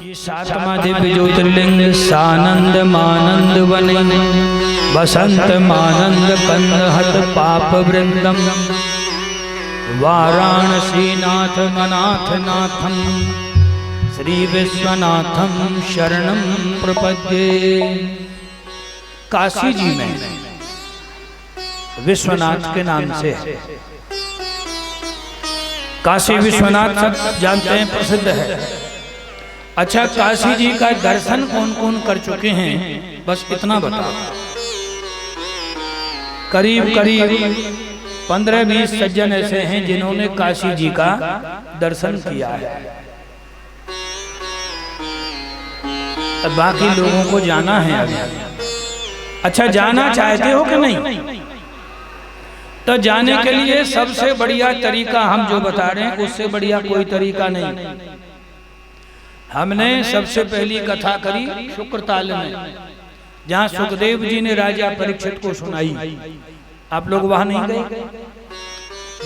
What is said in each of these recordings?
ये सातवां दिव्य ज्योतिर्लिंग सानंद मानंद वने बसंत मानंद कंदहत पाप वृंदम वाराणसी नाथ मनाथ नाथम श्री विश्वनाथम शरणम प्रपद्ये। काशी जी में विश्वनाथ के नाम से है। काशी विश्वनाथ सब जानते हैं, प्रसिद्ध है। अच्छा, काशी जी का दर्शन कौन कौन कर चुके हैं, बस इतना बताओ। करीब करीब 15-20 सज्जन ऐसे हैं जिन्होंने काशी जी का दर्शन किया है। अब बाकी लोगों को जाना है अभी। अच्छा, जाना चाहते हो कि नहीं? तो जाने के लिए सबसे बढ़िया तरीका हम जो बता रहे हैं, उससे बढ़िया कोई तरीका नहीं। हमने सबसे पहली कथा करी शुक्रताल में, जहाँ सुखदेव जी ने राजा परीक्षित को सुनाई। आप लोग वहां नहीं गए।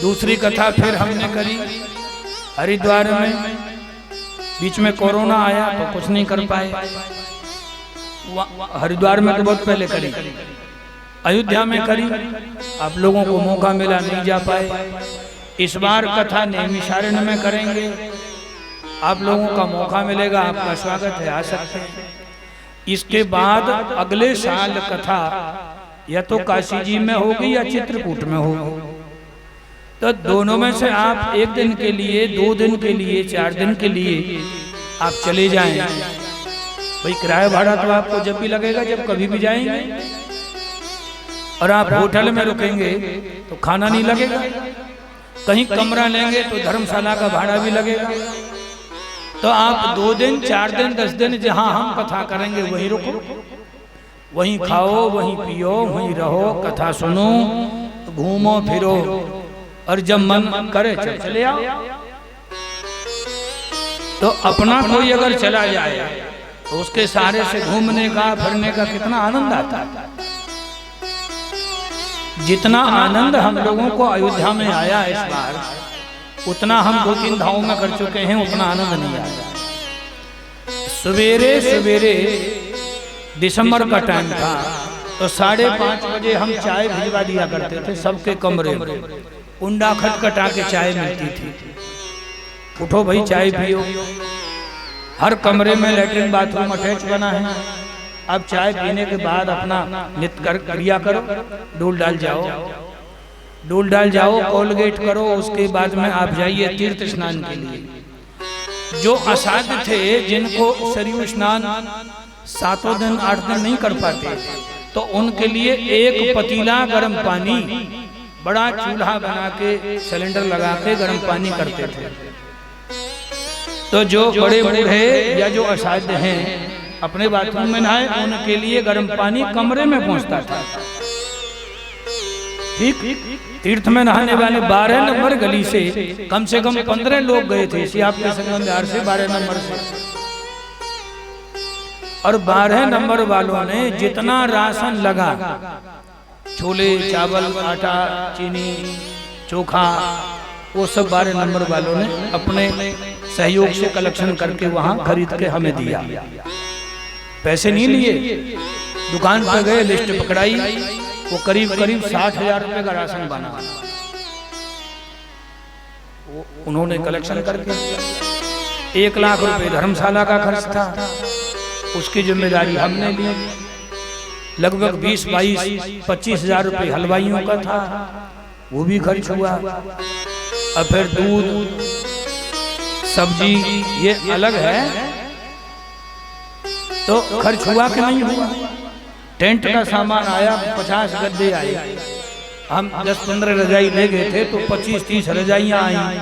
दूसरी कथा फिर हमने करी हरिद्वार में, बीच में कोरोना आया तो कुछ नहीं कर पाए। हरिद्वार में तो बहुत पहले करी। अयोध्या में करी, आप लोगों को मौका मिला, नहीं जा पाए। इस बार कथा नैमिषारण्य में करेंगे, आप लोगों का मौका मिलेगा, आपका स्वागत है, आ सकते हैं। इसके बाद अगले साल कथा या तो काशी जी में होगी या चित्रकूट में होगी। तो दोनों में से आप एक दिन के लिए, 2 दिन के लिए, 4 दिन के लिए आप चले जाएं। भाई किराया भाड़ा तो आपको जब भी लगेगा, जब कभी भी जाएंगे। और आप होटल में रुकेंगे तो खाना नहीं लगेगा। कहीं कमरा लेंगे तो धर्मशाला का भाड़ा भी लगेगा। तो आप 2 दिन, 4 दिन, 10 दिन जहां हम कथा करेंगे वहीं रुको, वहीं खाओ, वहीं पियो, वहीं रहो, कथा सुनो, घूमो फिरो, और जब मन करे चले आओ। तो अपना कोई अगर चला जाए तो उसके सहारे से घूमने का, फिरने का कितना आनंद आता है। जितना आनंद हम लोगों को अयोध्या में आया इस बार, उतना हम 2-3 धामों में कर चुके हैं, उतना आनंद नहीं आया। सवेरे सवेरे दिसंबर का टाइम था तो 5:30 बजे हम चाय भिजवा दिया करते थे सबके कमरे में। कुंडा खटखटा के चाय मिलती थी। उठो भाई चाय पियो। हर कमरे में लेटरिन बाथरूम अटैच बना है। अब चाय पीने के बाद अपना नित्य क्रिया करो, डोल डाल जाओ, कोलगेट करो। उसके बाद में आप जाइए तीर्थ स्नान के लिए। जो असाध्य थे, जिनको सरयू स्नान 7 दिन 8 दिन नहीं कर पाते, तो उनके लिए एक पतीला गर्म पानी, बड़ा चूल्हा बना के सिलेंडर लगा के गर्म पानी करते थे। तो जो बड़े बूढ़े या जो असाध्य हैं अपने बाथरूम में नहाए, उनके लिए गर्म पानी कमरे में पहुंचता था। ठीक तीर्थ में नहाने वाले 12 नंबर गली से कम 15 लोग गए थे, इसी आपके संगम बिहार से 12 नंबर से। और 12 नंबर वालों ने जितना राशन लगा, छोले, चावल, आटा, चीनी, चोखा, वो सब 12 नंबर वालों ने अपने सहयोग से कलेक्शन करके वहां खरीद के हमें दिया। पैसे नहीं लिए, दुकान पर गए, लिस्ट पकड़ाई, वो करीब 60,000 रुपए का राशन बना। उन्होंने कलेक्शन करके 1 लाख रुपए धर्मशाला का खर्च था, उसकी जिम्मेदारी हमने ली। लगभग 20-22-25 हजार रुपए हलवाइयों का था, वो भी खर्च हुआ। और फिर दूध, सब्जी, ये अलग है, तो खर्च हुआ कि नहीं हुआ। टेंट का सामान आया, 50 गद्दे आए। हम 10-15 रजाई ले गए थे तो 25-30 रजाइयाँ आई।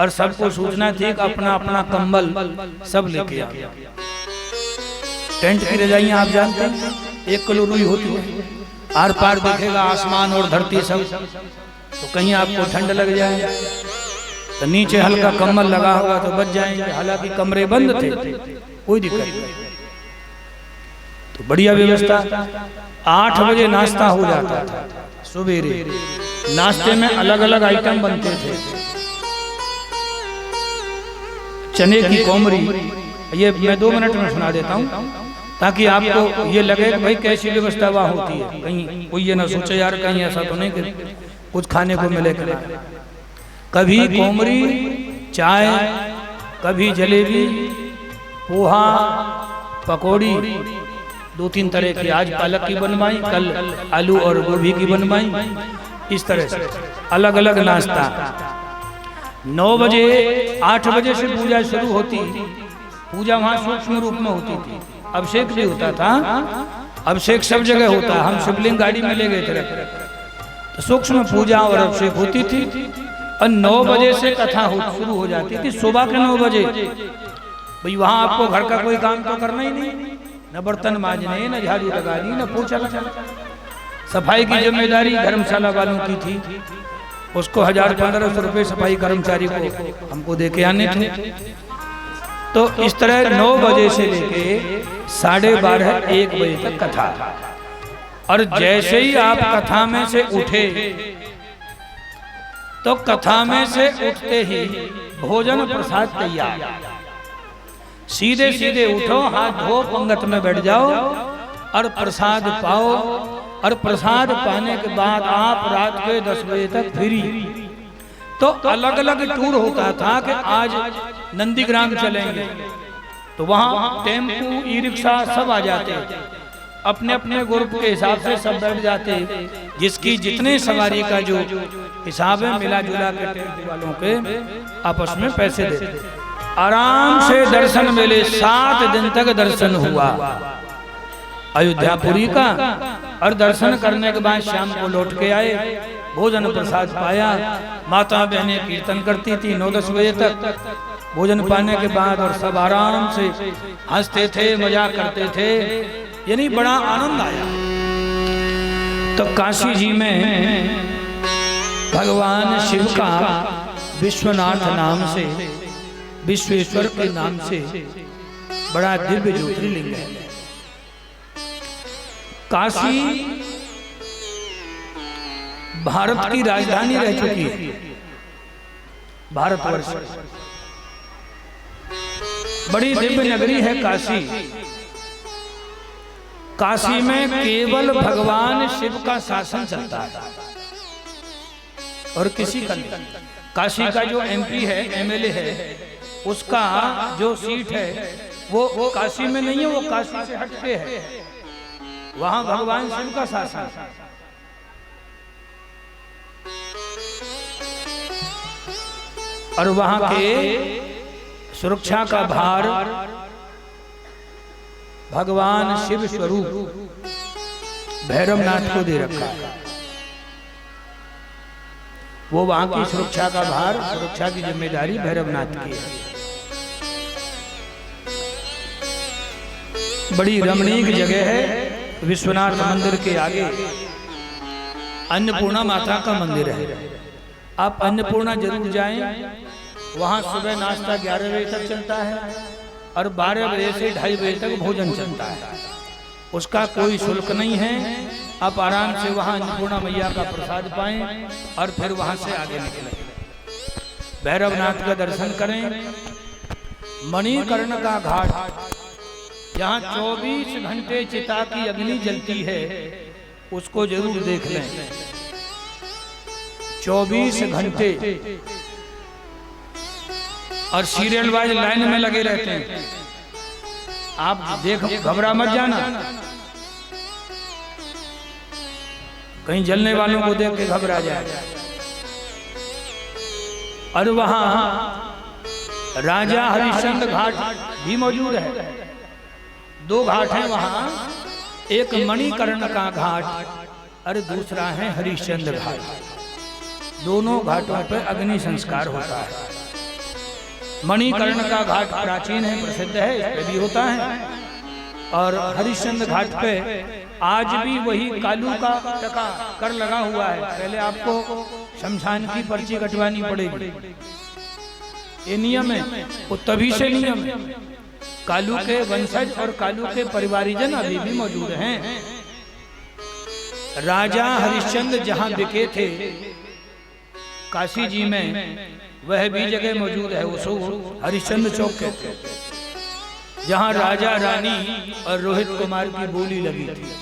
और सबको सूचना थी कि अपना अपना कंबल सब लेके आ। टेंट की रजाइयाँ आप जानते हैं 1 किलो रुई होती है। आर पार दिखेगा आसमान और धरती सब, तो कहीं आपको ठंड लग जाए तो नीचे हल्का कंबल लगा होगा तो बच जाएंगे। हालांकि कमरे बंद थे, कोई दिक्कत नहीं। तो बढ़िया व्यवस्था। 8 बजे नाश्ता हो जाता था सवेरे। नाश्ते में अलग अलग आइटम बनते थे। चने की कोमरी, ये मैं 2 मिनट में सुना देता हूँ ताकि आपको ये लगे कि भाई कैसी व्यवस्था वहाँ होती है, कहीं कोई ये ना सोचे यार कहीं ऐसा तो नहीं कि कुछ खाने को मिले। कभी कोमरी चाय, कभी जलेबी, पोहा, पकौड़ी, 2-3 तरह की, आज पालक की बनवाई, कल आलू और गोभी की बनवाई, इस तरह से अलग अलग नाश्ता। 9 बजे 8 बजे से पूजा शुरू होती। पूजा वहाँ सूक्ष्म रूप में होती थी, अभिषेक भी होता था, अभिषेक सब जगह होता है। हम शिवलिंग गाड़ी में ले गए थे, तो सूक्ष्म पूजा और अभिषेक होती थी। और 9 बजे से कथा शुरू हो जाती थी, सुबह के 9 बजे। भाई वहाँ आपको घर का कोई काम तो करना ही नहीं, न बर्तन मांजने, न झाड़ू लगानी, न पोछा लगाना। सफाई की जिम्मेदारी धर्मशाला वालों की थी, उसको 1000-1500 रुपये सफाई कर्मचारी को हमको दे के आने थे। तो इस तरह 9 बजे से लेके 12:30-1 बजे तक कथा। और जैसे ही आप कथा में से उठे तो कथा में से उठते ही भोजन प्रसाद तैयार। सीधे सीधे उठो, हाथ धो, पंगत में बैठ जाओ और प्रसाद पाओ। और प्रसाद पाने के बाद आप रात के 10 बजे तक फ्री। तो अलग अलग टूर होता था कि आज नंदीग्राम चलेंगे, तो वहाँ टेम्पू, ई रिक्शा सब आ जाते, अपने अपने ग्रुप के हिसाब से सब बैठ जाते। जिसकी जितने सवारी का जो हिसाब है मिला जुला के टेम्पू वालों के आपस में पैसे देते। आराम से दर्शन मिले। 7 दिन तक दर्शन हुआ अयोध्यापुरी का। और दर्शन करने के बाद शाम को लौट के आए, भोजन प्रसाद पाया। माता बहनें कीर्तन करती थी 9-10 बजे तक। भोजन पाने के बाद और सब आराम से हंसते थे, मजाक करते थे, यानी बड़ा आनंद आया। तो काशी जी में भगवान शिव का विश्वनाथ नाम से, विश्वेश्वर के नाम से बड़ा दिव्य ज्योतिर्लिंग है। काशी भारत की राजधानी रह चुकी है, भारतवर्ष बड़ी दिव्य नगरी है काशी। काशी में केवल भगवान शिव का शासन चलता है और किसी का नहीं। काशी का जो MP है, MLA है, उसका जो सीट है वो काशी में नहीं है, वो काशी से हटके है। वहां भगवान शिव का शासन। और वहां के सुरक्षा का भार भगवान शिव स्वरूप भैरवनाथ को दे रखा है। वो वहां की सुरक्षा का भार, सुरक्षा की जिम्मेदारी भैरवनाथ की है। बड़ी रमणीक जगह है। विश्वनाथ मंदिर के आगे अन्नपूर्णा माता का मंदिर है। आप अन्नपूर्णा जरूर जाएं। वहाँ सुबह नाश्ता 11 बजे तक चलता है और 12 बजे से 2:30 बजे तक भोजन चलता है। उसका कोई शुल्क नहीं है। आप आराम से वहाँ अन्नपूर्णा मैया का प्रसाद पाएं और फिर वहाँ से आगे निकलें, भैरवनाथ का दर्शन करें। मणिकर्ण का घाट, जहाँ 24 घंटे चिता की अग्नि जलती है, उसको जरूर देख लें। 24 घंटे और सीरियल वाइज लाइन में लगे रहते हैं। आप देख, घबरा मत जाना, कहीं जलने वालों को देख के घबरा जाए। और वहां राजा हरिश्चंद्र घाट भी मौजूद है। 2 घाट हैं वहां, एक मणिकर्ण का घाट और दूसरा है हरिश्चंद्र घाट। दोनों घाटों पर अग्नि संस्कार होता है। मणिकर्ण का घाट प्राचीन है, प्रसिद्ध है, इस पे भी होता है। और हरिश्चंद्र घाट पे आज भी वही कालू का टका कर लगा हुआ है। पहले आपको शमशान की पर्ची कटवानी पड़ेगी, ये नियम है। वो तभी से नियम है। कालू के वंशज और कालू के परिवारीजन अभी भी मौजूद हैं। राजा हरिश्चंद्र जहां बिके थे काशी जी में, वह भी जगह मौजूद है। उसको हरिश्चंद्र चौक कहते हैं। जहां राजा रानी और रोहित कुमार की बोली लगी थी।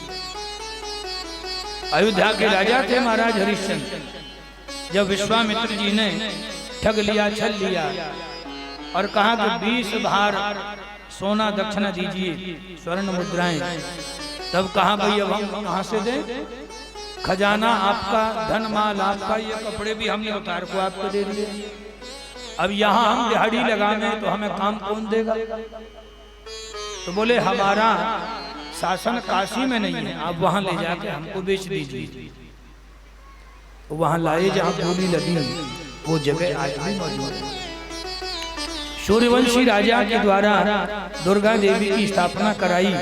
अयोध्या के राजा थे महाराज हरिश्चंद्र। जब विश्वामित्र जी ने ठग लिया, छल लिया और कहा कि 20 भार सोना दक्षिणा दीजिए, स्वर्ण मुद्राएं, तब कहा भाई अब हम कहां से दें? खजाना आपका, धन माल आपका, ये कपड़े भी हमने उतार को आपको दे दिए। अब यहाँ हम दिहाड़ी लगावे तो हमें काम कौन देगा? तो बोले हमारा शासन काशी में नहीं है, आप वहां ले जाके हमको बेच दीजिए। तो वहां लाए जहां बोली लगी, वो जगह आज भी मौजूद है। सूर्यवंशी राजा के द्वारा दुर्गा देवी की स्थापना कराई,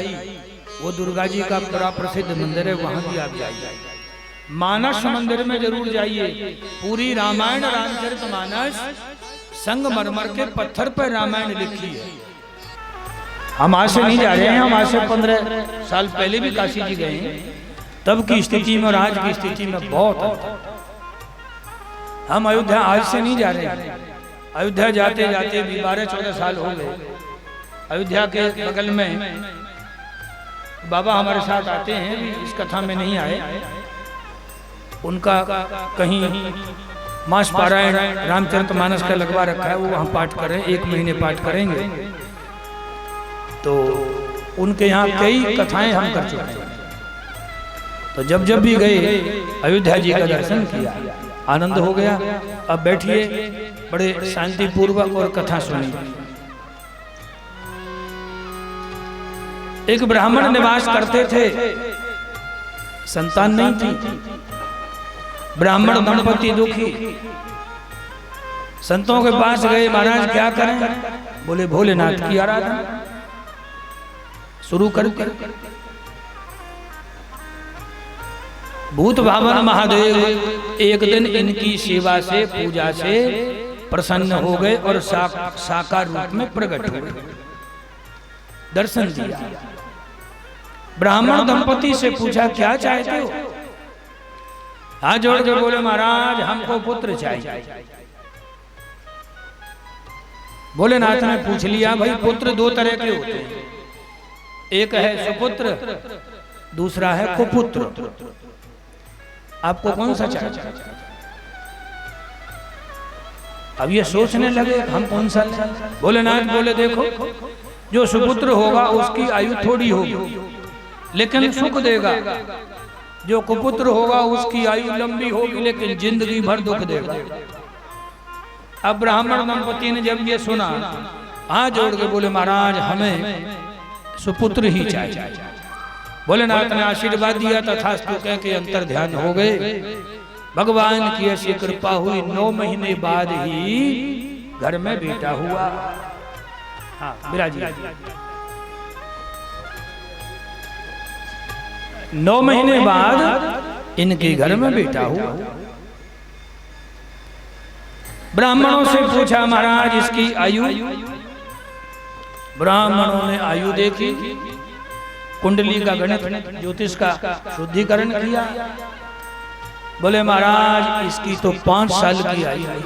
वो दुर्गा जी का बड़ा प्रसिद्ध मंदिर है, वहां भी आप जाइए। मानस मंदिर में जरूर जाइए। पूरी रामायण रामचरितमानस संगमरमर के पत्थर पर रामायण लिखी है। हम आज से नहीं जा रहे हैं, हम आज से 15 साल पहले भी काशी जी गए हैं। तब की स्थिति में और आज की स्थिति में बहुत अंतर। हम अयोध्या आज से नहीं जा रहे हैं। अयोध्या जाते जाते भी 12-14 साल हो गए। अयोध्या के बगल में बाबा हमारे साथ आते हैं, इस कथा में नहीं आए। उनका कहीं मास पारायण रामचरितमानस का लगवा रखा है, वो वहाँ पाठ करें, 1 महीने पाठ करेंगे। तो उनके यहाँ कई कथाएं हम कर चुके हैं। तो जब जब भी गए अयोध्या जी का दर्शन किया, आनंद हो गया। अब बैठिए, बड़े शांति पूर्वक और कथा सुनिए। एक ब्राह्मण निवास करते थे, संतान नहीं थी। ब्राह्मण दंपति दुखी, संतों के पास गए, महाराज क्या करें? बोले भोलेनाथ की आराधना शुरू कर। भूत भावन महादेव एक दिन इनकी सेवा से, पूजा से प्रसन्न हो गए और साकार रूप में प्रकट हो गए, दर्शन दिया। ब्राह्मण दंपति से पूछा क्या चाहते हो? हाथ जोड़ के बोले महाराज हमको पुत्र चाहिए। भोलेनाथ ने पूछ लिया, भाई पुत्र 2 तरह के होते हैं, एक है सुपुत्र, दूसरा है कुपुत्र। आपको कौन सा चाहिए? अब ये सोचने लगे हम कौन सा लें। भोलेनाथ बोले देखो, जो सुपुत्र होगा उसकी आयु थोड़ी होगी लेकिन सुख देगा, जो कुपुत्र होगा उसकी आयु लंबी होगी लेकिन जिंदगी भर दुख देगा। अब ब्राह्मण दंपति ने जब ये सुना, हाथ जोड़ के बोले महाराज हमें सुपुत्र ही चाहिए। भोलेनाथ ने आशीर्वाद दिया, तथास्तु कह के अंतर ध्यान हो गए। भगवान की ऐसी कृपा हुई, 9 महीने बाद ही घर में बेटा हुआ। हाँ बिराजी, 9 महीने बाद इनके घर में बेटा हुआ। ब्राह्मणों से पूछा महाराज इसकी आयु? ब्राह्मणों ने आयु देखी, कुंडली का गणित, ज्योतिष का शुद्धिकरण किया। बोले महाराज इसकी तो 5 साल की आयु है।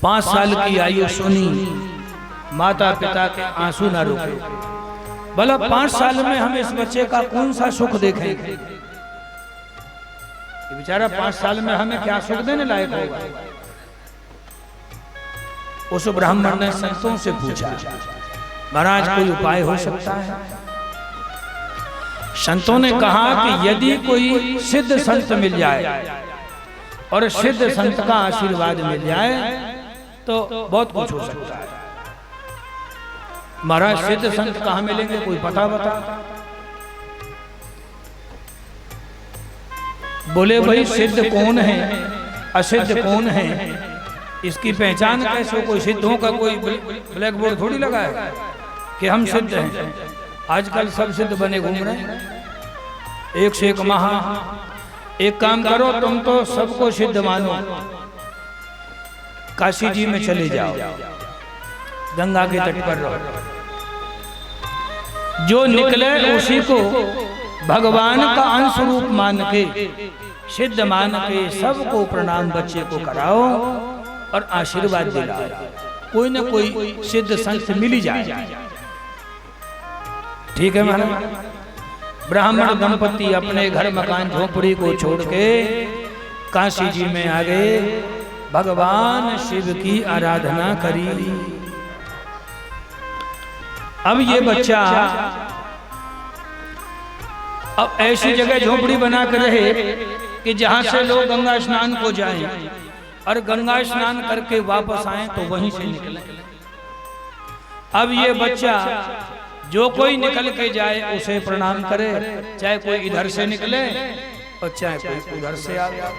5 साल की आयु सुनी, माता पिता के आंसू न रुके। बोला 5 साल में हम इस बच्चे का कौन सा सुख देखेंगे? ये बेचारा 5 साल में हमें क्या सुख देने लायक होगा? उस ब्राह्मण ने संतों से पूछा महाराज कोई उपाय हो सकता है? संतों ने कहा कि यदि कोई सिद्ध संत मिल जाए और सिद्ध संत का आशीर्वाद मिल जाए तो बहुत कुछ हो सकता है। महाराज सिद्ध संत कहाँ मिलेंगे, कोई पता बता? बोले भाई सिद्ध कौन है, असिद्ध कौन है, इसकी पहचान कैसे? कोई सिद्धों का कोई ब्लैक बोर्ड थोड़ी लगा है कि हम सिद्ध हैं। आजकल सब सिद्ध बने घूम रहे हैं, एक से एक महा। एक काम करो, तुम तो सबको सिद्ध मानो, काशी जी में चले जाओ, गंगा के तट पर रहो, जो निकले उसी को भगवान का अंश रूप मान के, सिद्ध मान के सबको प्रणाम बच्चे को कराओ और आशीर्वाद दिलाओ। कोई न कोई सिद्ध संत मिल ही जाए। ठीक है महाराज। ब्राह्मण दंपति अपने घर मकान झोपड़ी को छोड़ के काशी जी में आ गए, भगवान शिव की आराधना करी। अब ये बच्चा अब ऐसी जगह झोपड़ी बना कर रहे कि जहां से लोग गंगा स्नान को जाएं और गंगा स्नान करके वापस आए तो वहीं से निकले। अब ये बच्चा जो कोई निकल के जाए उसे प्रणाम करे, चाहे कोई इधर से निकले और चाहे कोई उधर से आ गया।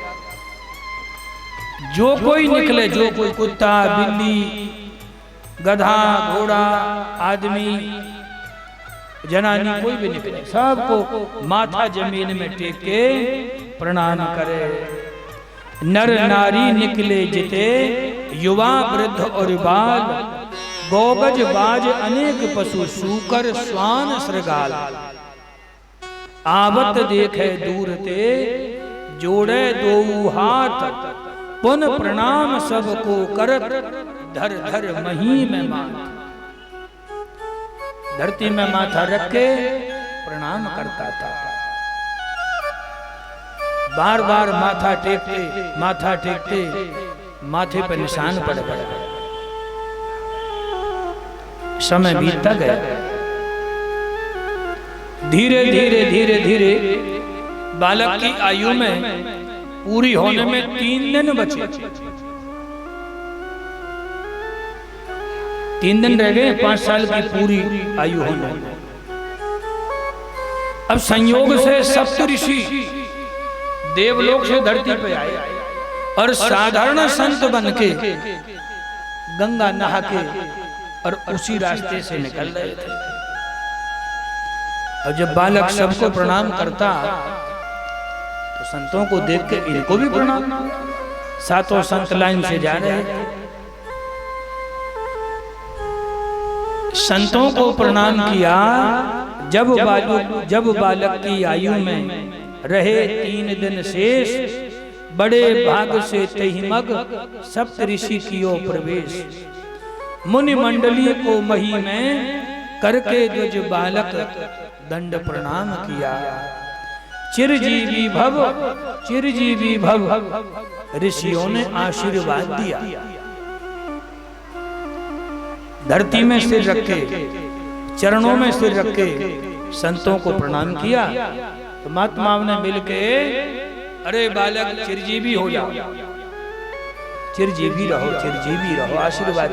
जो कोई निकले, जो कोई कुत्ता, बिल्ली, गधा, घोड़ा, आदमी, जनानी, कोई भी निकले, सबको माथा जमीन में टेक के प्रणाम करे। नर नारी निकले जिते, युवा वृद्ध और बाल, गोगज बाज अनेक पशु, सूकर स्वान श्रृगाल। आवत देखे दूर ते, जोड़े दो हाथ, पुन प्रणाम सबको करत, धर धर मही में माथ। धरती में माथा रख के प्रणाम करता था। बार बार माथा टेकते माथे पर निशान पड़ गया। समय बीतता गया। धीरे धीरे बालक की आयु में पूरी होने में 3 दिन बचे। 3 दिन रह गए 5 साल की पूरी आयु होने में। अब संयोग से सप्त ऋषि देवलोक से धरती पे आए और साधारण संत बन के गंगा नहा के और उसी रास्ते से निकल रहे थे। और जब बालक सबको प्रणाम करता तो संतों को देख के इनको भी प्रणाम। सातों संत लाइन से जा रहे थे। संतों को प्रणाम किया। जब बालक की आयु में रहे 3 दिन शेष, बड़े भाग से तहिमग सप्त ऋषि कियो प्रवेश। मुनि मंडली को मही में करके द्वज बालक दंड प्रणाम किया। चिरजीवी भव ऋषियों ने आशीर्वाद दिया। धरती में सिर रखे, चरणों में सिर रखे संतों को प्रणाम किया। तो महात्माओं ने मिलके, अरे बालक चिरजीवी हो जाओ, चिरजीवी रहो, आशीर्वाद।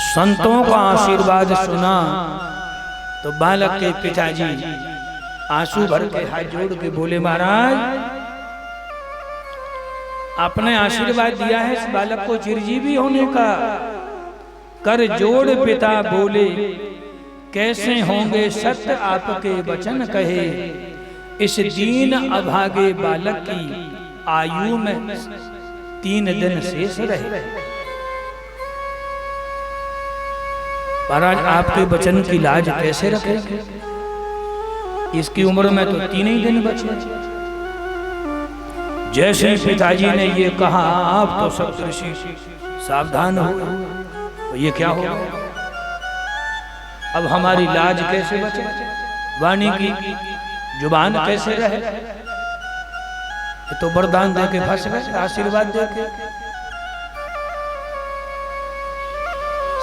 संतों का आशीर्वाद सुना तो बालक के पिताजी आंसू भर के हाथ जोड़ के बोले, महाराज आपने आशीर्वाद दिया है इस बालक को चिरजीवी होने का। कर जोड़ पिता बोले, कैसे होंगे सत्य आपके वचन कहे। इस दीन अभागे बालक की आयु में 3 दिन शेष रहे। महाराज आपके वचन की लाज कैसे रखेंगे? इसकी उम्र में तो 3 ही दिन बचे। जैसे पिताजी ने ये कहा, आप तो सब ऋषि सावधान हो, तो ये क्या हो? अब हमारी लाज कैसे बचे? वाणी की जुबान कैसे रहे? तो वरदान दे के फंस गए, आशीर्वाद दे के।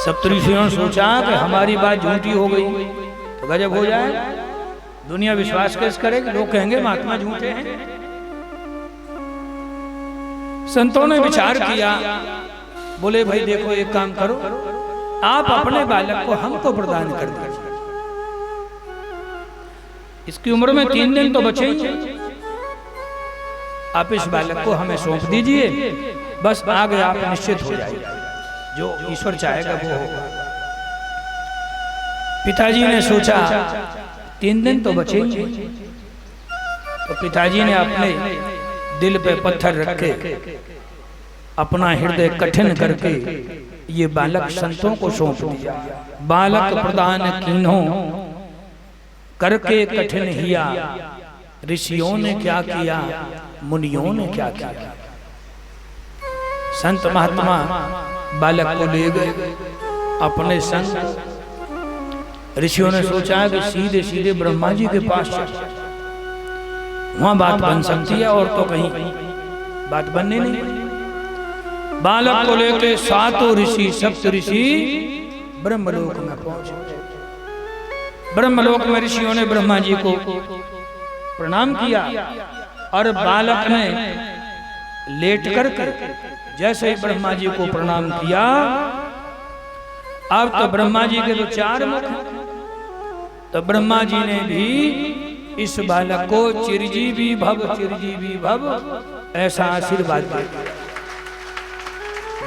सप्तऋषियों ने सोचा कि हमारी बात झूठी हो गई तो गजब हो जाए, दुनिया विश्वास कैसे करेगी, लोग कहेंगे महात्मा झूठे हैं। संतों ने विचार किया, बोले भाई देखो एक काम करो, आप अपने बालक को हमको प्रदान कर दीजिए। इसकी उम्र में 3 दिन तो बचे ही, आप इस बालक को हमें सौंप दीजिए, बस आगे आप निश्चित हो जाइए, जो ईश्वर चाहेगा वो होगा। पिताजी ने सोचा 3 दिन तो बचे ही, तो पिताजी ने अपने दिल पे पत्थर रखे, अपना हृदय कठिन करके ये बालक संतों को सौंप दिया। बालक प्रदान कीन्हो करके कठिन हिया, ऋषियों ने क्या किया, मुनियों ने क्या किया। संत महात्मा बालक को ले गए अपने संग। ऋषियों ने सोचा कि सीधे सीधे ब्रह्मा जी के पास चल, वहां बात बन सकती है, और तो कहीं बात बनने नहीं। बालक को लेकर सातों ऋषि, सप्त ऋषि ब्रह्मलोक में पहुंचे। ब्रह्मलोक में ऋषियों ने ब्रह्मा जी को प्रणाम किया, और बालक ने लेट करके जैसे ही ब्रह्मा जी को प्रणाम किया, अब तो ब्रह्मा जी के तो 4 मुख, तो ब्रह्मा जी ने भी इस बालक को चिरजीवी भव ऐसा आशीर्वाद दिया।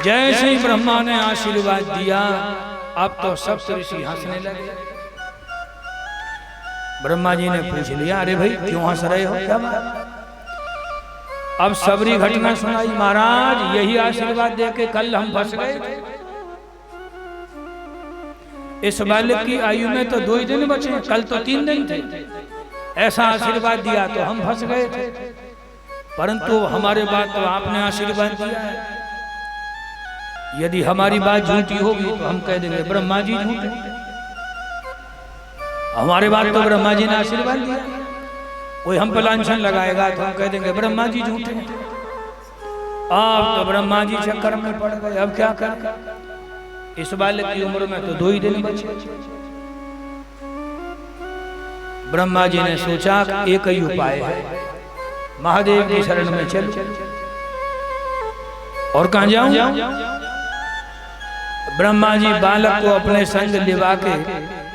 जैसे ही ब्रह्मा ने आशीर्वाद दिया, अब तो सप्त ऋषि हंसने लगे। ब्रह्मा जी ने पूछ लिया, अरे भाई क्यों हंस रहे हो, क्या बात? अब सबरी घटना सुनाई। महाराज यही आशीर्वाद देके कल हम फंस गए थे, इस बालक की आयु में तो 2 ही दिन बचे, कल तो 3 दिन थे। ऐसा आशीर्वाद दिया तो हम फंस गए थे, परंतु हमारे बात तो आपने आशीर्वाद दिया है। यदि हमारी बात झूठी होगी तो हम कह देंगे ब्रह्मा जी झूठे, हमारे बात तो ब्रह्मा जी ने आशीर्वाद दिया। कोई हम पर लांछन लगाएगा तो हम कह देंगे ब्रह्मा जी झूठे। आप तो ब्रह्मा जी चक्कर में पड़ गए, अब क्या करें? इस बालक की उम्र में तो 2 ही दिन बचे। ब्रह्मा जी ने सोचा एक ही उपाय है, महादेव की शरण में चल। और कहां जाऊं? ब्रह्मा जी बालक को अपने संग लिवा के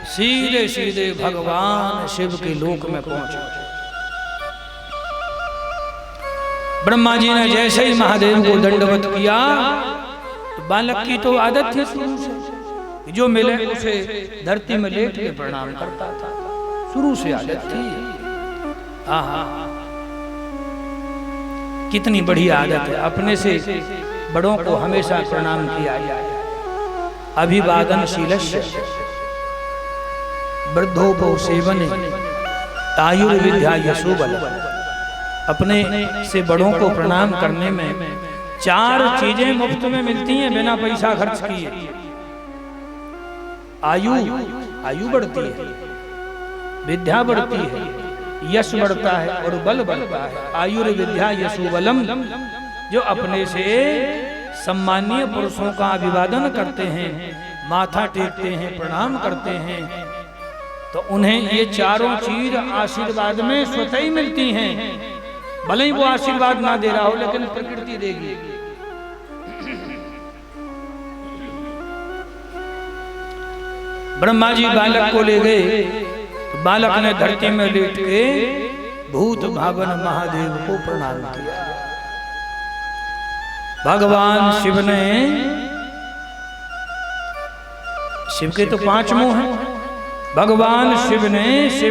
सीधे सीधे भगवान शिव के लोक में पहुंचे। ब्रह्मा जी ने जैसे ही महादेव को दंडवत किया, तो बालक की तो आदत थी शुरू से, जो मिले उसे धरती में लेट के प्रणाम करता था, शुरू से आदत थी। आहा, कितनी बढ़िया आदत है, अपने से बड़ों को हमेशा प्रणाम किया जाए। अभिवादनशीलस्य वृद्धोपो सेवने आयुर्विद्या यशोबल। अपने से बड़ों को प्रणाम करने में 4 चीजें मुफ्त में मिलती हैं बिना पैसा खर्च किए। आयु बढ़ती है, विद्या बढ़ती है, यश बढ़ता है और बल बढ़ता है। आयुर्विद्या यशोबलम। जो अपने से सम्मानीय पुरुषों का अभिवादन करते हैं, माथा टेकते हैं, प्रणाम करते हैं, तो उन्हें ये 4 चीज आशीर्वाद में स्वतः ही मिलती हैं। भले ही वो आशीर्वाद ना दे रहा हो, लेकिन प्रकृति देगी। ब्रह्मा जी बालक को ले गए, तो बालक ने धरती में लेट के भूत भावन महादेव को प्रणाम किया। भगवान शिव ने, शिव के तो 5 मुंह हैं, भगवान शिव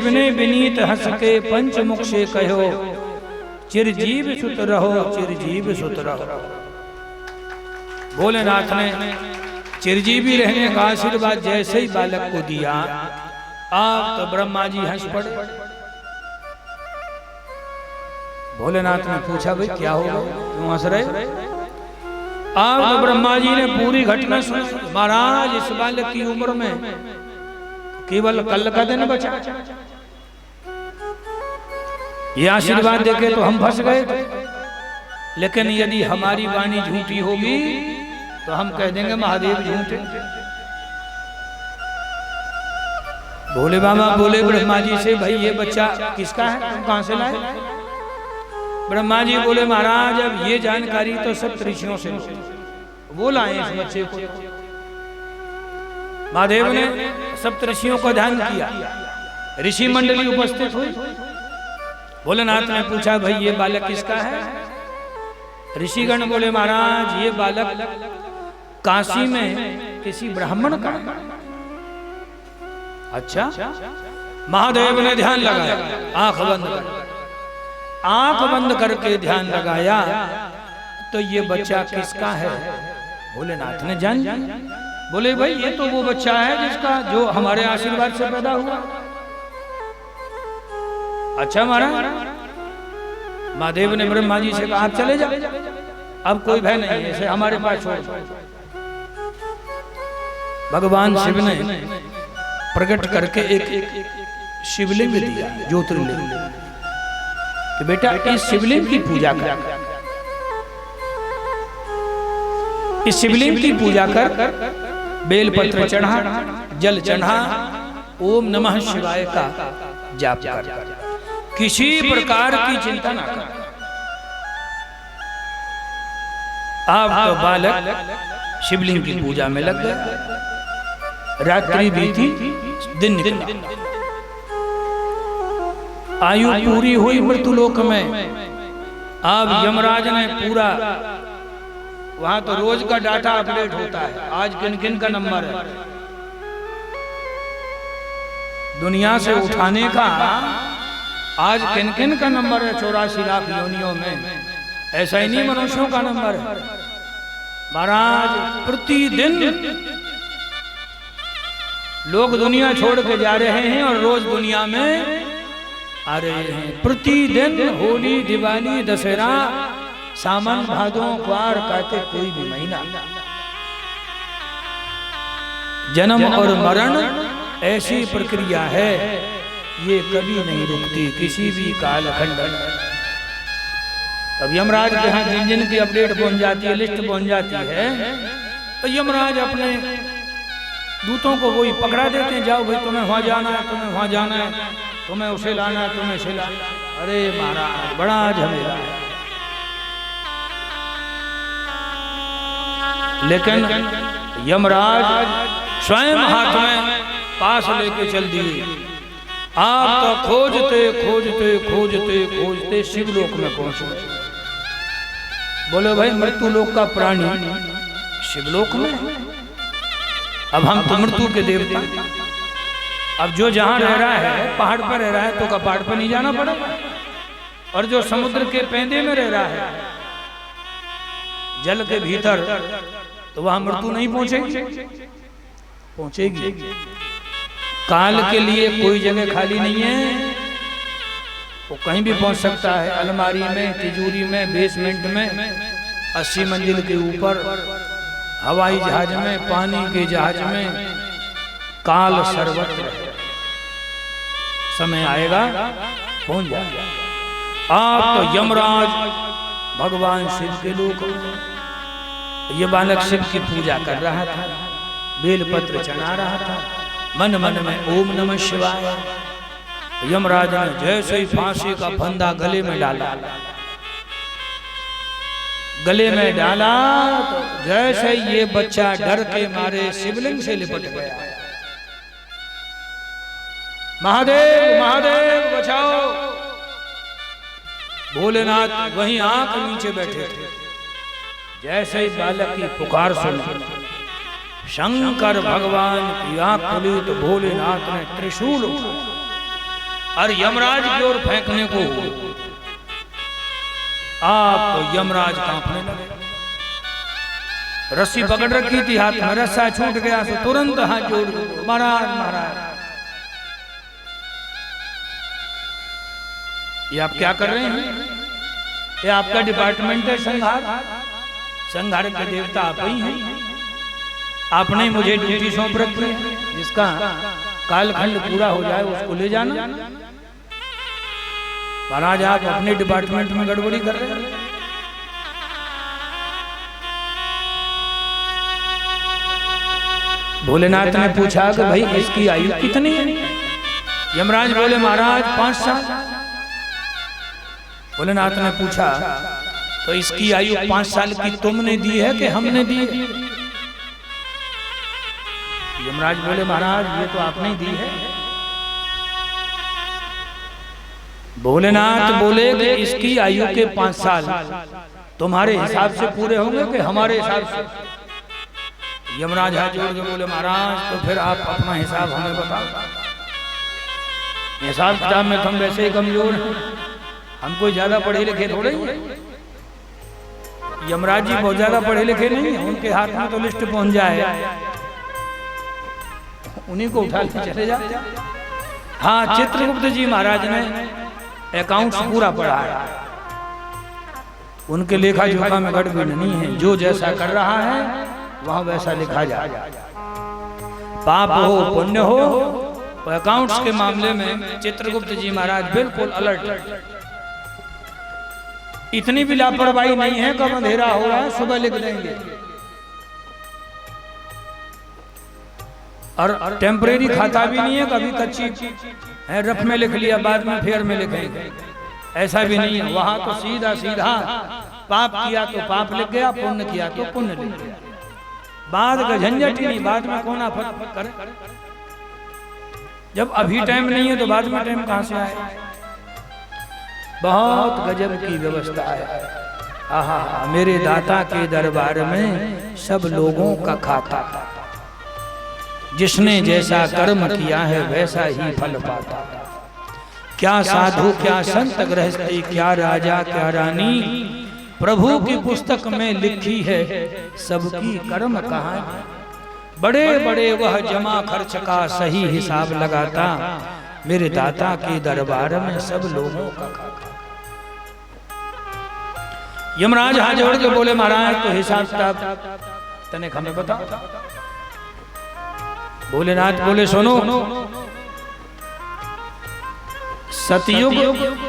ने विनीत हंस के पंचमुख से कहो, चिरजीव सुत रहो, चिरजीव सुत रहो। भोलेनाथ ने चिरजीवी रहने का आशीर्वाद जैसे ही बालक को दिया, आप तो ब्रह्मा जी हंस पड़े। भोलेनाथ ने पूछा, भाई क्या होगा, क्यों हंस रहे? आप तो ब्रह्मा जी ने पूरी घटना सुनी। महाराज इस बालक की उम्र में केवल कल का दिन बचा, ये आशीर्वाद देके तो हम फंस गए थे। लेकिन यदि हमारी वाणी झूठी होगी तो हम कह देंगे महादेव झूठे। भोले बाबा बोले ब्रह्मा जी से, भाई ये बच्चा किसका है, तुम कहां से लाए? ब्रह्मा जी बोले, महाराज अब ये जानकारी तो सब ऋषियों से वो लाए इस बच्चे को। महादेव ने सप्तऋषियों को ध्यान किया, ऋषि मंडली उपस्थित हुई। भोलेनाथ ने पूछा, भाई ये बालक किसका है? ऋषिगण बोले, महाराज ये बालक काशी में किसी ब्राह्मण का। अच्छा। महादेव ने ध्यान लगाया, आंख बंद करके ध्यान लगाया, तो ये बच्चा किसका है? भोलेनाथ ने जान लिया। बोले, भाई ये तो वो बच्चा है जिसका, जो हमारे आशीर्वाद से पैदा हुआ। अच्छा महाराज। महादेव ने ब्रह्मा जी से कहा, आप चले जाओ, अब कोई भय नहीं है, इसे हमारे पास छोड़। भगवान शिव ने प्रकट करके एक शिवलिंग दिया, ज्योतिर्लिंग, कि बेटा इस शिवलिंग की पूजा कर, इस शिवलिंग की पूजा कर, बेलपत्र चढ़ा, जल चढ़ा, ओम नमः शिवाय का जाप कर, किसी प्रकार की चिंता ना कर। आप तो बालक शिवलिंग की पूजा में लग गया, रात्रि बीती, दिन निकला, आयु पूरी हुई मृत्युलोक में। अब यमराज ने पूरा, वहां तो रोज का डाटा अपडेट होता है, आज किन किन का नंबर है, दुनिया से उठाने का आज किन किन का नंबर है, 84 लाख योनियों में, ऐसा ही नहीं मनुष्यों का नंबर है। महाराज प्रतिदिन लोग दुनिया छोड़ के जा रहे हैं और रोज दुनिया में आ रहे हैं। प्रतिदिन होली, दिवाली, दशहरा, सावन, भादों, क्वार, कार्तिक, कोई भी महीना, जन्म और मरण ऐसी प्रक्रिया है, ये कभी नहीं रुकती किसी भी कालखंड। अब यमराज के यहाँ जिन जिन की अपडेट पहुंच जाती है, लिस्ट पहुंच जाती है, तो यमराज अपने दूतों को वही पकड़ा देते हैं, जाओ भाई तुम्हें वहां जाना है, तुम्हें वहां जाना है, तुम्हें उसे लाना है, तुम्हें इसे लाना। अरे महाराज बड़ा झमेला है। लेकिन यमराज स्वयं हाथ में पास लेके चल दिए। आप तो खोजते खोजते खोजते खोजते शिवलोक में पहुंचे। बोले भाई मृत्यु लोक का प्राणी शिवलोक में, अब हम तो मृत्यु के देवता, अब जो जहां रह रहा है पहाड़ पर रह रहा है तो पहाड़ पर नहीं जाना पड़ेगा, और जो समुद्र के पैंदे में रह रहा है जल के भीतर, तो वहां मृत्यु नहीं पहुंचेगी, पहुंचेगी। काल के लिए कोई जगह खाली नहीं है, वो कहीं भी पहुंच सकता है, अलमारी में, तिजोरी में, बेसमेंट में, 80 मंजिल के ऊपर, हवाई जहाज में, पानी के जहाज में, काल सर्वत्र है। समय आएगा पहुंच जाएगा। आप तो यमराज भगवान शिव के लोग, ये बालक शिव की पूजा कर रहा था, बेलपत्र चढ़ा रहा था, मन मन में ओम नमः शिवाय। यमराज ने जैसे ही फांसी का फंदा गले में डाला, गले में डाला, तो जैसे ही ये बच्चा डर के मारे शिवलिंग से लिपट गया। महादेव महादेव बचाओ। भोलेनाथ वहीं आंख नीचे बैठे थे। जैसे ही बालक की पुकार सुनी, शंकर भगवान की आंख खुली तो भोलेनाथ ने त्रिशूल और यमराज की ओर फेंकने को, आप तो यमराज कांपने लगे। रस्सी पकड़ रखी थी हाथ में, रस्सा छूट गया तो तुरंत हाथ जोड़ दो, महाराज महाराज। ये आप क्या कर रहे हैं? ये आपका डिपार्टमेंट है संहार, संहार के देवता आप ही हैं। आपने मुझे ड्यूटी सौंप रखी है, जिसका कालखंड पूरा हो जाए उसको ले जाना। महाराज आप अपने डिपार्टमेंट में गड़बड़ी कर रहे हैं। भोलेनाथ ने पूछा कि भाई इसकी आयु कितनी है? यमराज बोले महाराज 5 साल। भोलेनाथ ने पूछा तो इसकी आयु 5 साल की तुमने दी है कि हमने दी है? यमराज बोले महाराज ये तो आपने दी है। भोलेनाथ बोले कि इसकी आयु के 5 साल तुम्हारे हिसाब से पूरे होंगे कि हमारे हिसाब से? यमराज हाथ जोड़ के बोले महाराज तो फिर आप अपना हिसाब हमें बताओ। हिसाब किताब में हम वैसे ही कमजोर हैं, हम कोई ज्यादा पढ़े लिखे थोड़े ही। यमराज जी बहुत ज्यादा पढ़े लिखे नहीं है, उनके हाथ में तो लिस्ट पहुंच जाए, उन्हीं को उठा के चले जाते। हाँ, चित्रगुप्त जी महाराज ने अकाउंट्स पूरा पढ़ा है, उनके लेखा जोखा में गड़बड़ी नहीं है, जो जैसा कर रहा है वहां वैसा लिखा जाए। पाप हो पुण्य हो, अकाउंट्स के मामले में चित्रगुप्त जी महाराज बिल्कुल अलर्ट। इतनी भी लापरवाही नहीं है, कब अंधेरा हो रहा है सुबह लिख देंगे। और टेम्परेरी खाता भी नहीं है, कभी कच्ची है रफ में लिख लिया, बाद में फेयर में लिखेंगे, ऐसा भी नहीं है। वहां तो सीधा सीधा पाप किया तो पाप लिख गया, पुण्य किया तो पुण्य लिख गया, बाद का झंझट ही नहीं। बाद में कौन आफत करे? जब अभी टाइम नहीं है तो बाद में टाइम कहां से आए? बहुत गजब की व्यवस्था है। आहा, मेरे दाता के दरबार में सब लोगों का खाता, जिसने जैसा कर्म किया है वैसा ही फल पाता। क्या साधु क्या संत गृहस्थी, क्या राजा क्या रानी, प्रभु की पुस्तक में लिखी है सबकी कर्म कहानी। बड़े बड़े वह जमा खर्च का सही हिसाब लगाता, मेरे दाता के दरबार में सब लोगों का खाता। यमराज हाथ जोड़ के बोले, महाराज तो हिसाब किताब तनिक हमें बता। भोलेनाथ बोले, सुनो, सतयुग,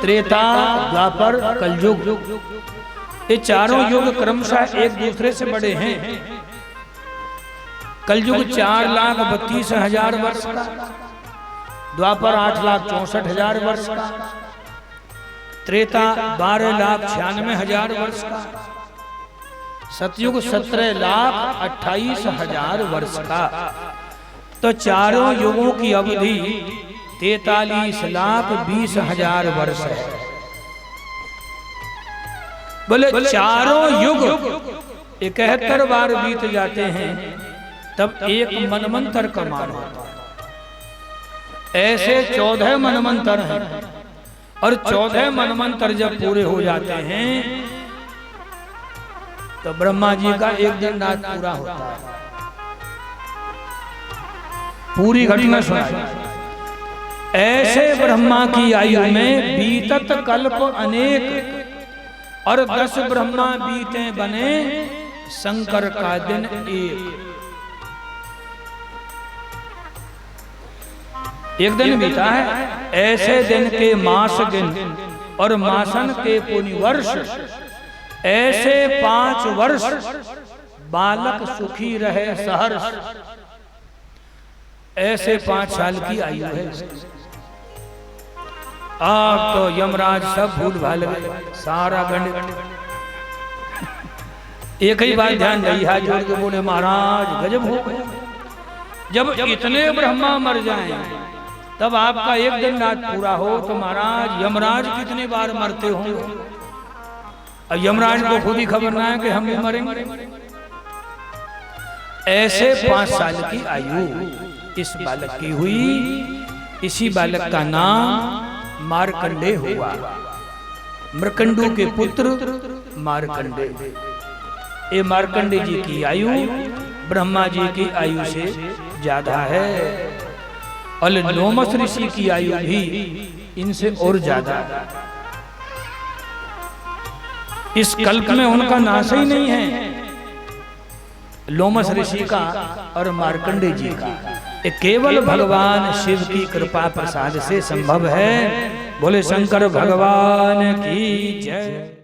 त्रेता, द्वापर, कलयुग, ये चारों युग क्रमशः एक दूसरे से बड़े हैं। कलयुग 4,32,000 वर्ष का, द्वापर 8,64,000 वर्ष का, त्रेता 12,96,000 वर्ष का, सतयुग 17,28,000 वर्ष का। तो चारों युगों की अवधि 43,20,000 वर्ष है। बोले चारों युग 71 बार बीत जाते हैं, तब एक मनमंत्र का मान होता है। ऐसे 14 मनमंत्र हैं, और 14 मनमंत्र जब पूरे हो जाते हैं तो ब्रह्मा जी का एक दिन रात पूरा होता है। पूरी घटना सुनाई। ऐसे ब्रह्मा की आयु में बीतत कल्प अनेक, और 10 ब्रह्मा बीते बने शंकर का दिन एक दिन बीता है। ऐसे दिन के मास गिन, और मासन के पुनि वर्ष, ऐसे 5 वर्ष बालक सुखी रहे सहर्ष। ऐसे 5 साल की आयु है। अब तो यमराज सब भूल भाल गए, सारा गणित। एक ही बात ध्यान रही, हाथ जोड़ के बोले, महाराज गजब हो गया। जब इतने ब्रह्मा मर जाएं, तब आपका एक दिन रात पूरा हो, तो महाराज यमराज कितने बार मरते होंगे? और यमराज को खुद ही खबर ना है कि हम भी मरेंगे। ऐसे 5 साल की आयु इस बालक की हुई। इसी बालक का नाम मार्कंडेय हुआ। मृकंडू के पुत्र मार्कंडेय। ये मार्कंडेय जी की आयु ब्रह्मा जी की आयु से ज्यादा है, और लोमस ऋषि की आयु भी इनसे और ज्यादा। इस कल्प में उनका नाश ही नहीं है, लोमस ऋषि का और मार्कंडेय जी का। ये केवल भगवान शिव की कृपा प्रसाद से संभव है। बोले शंकर भगवान की जय।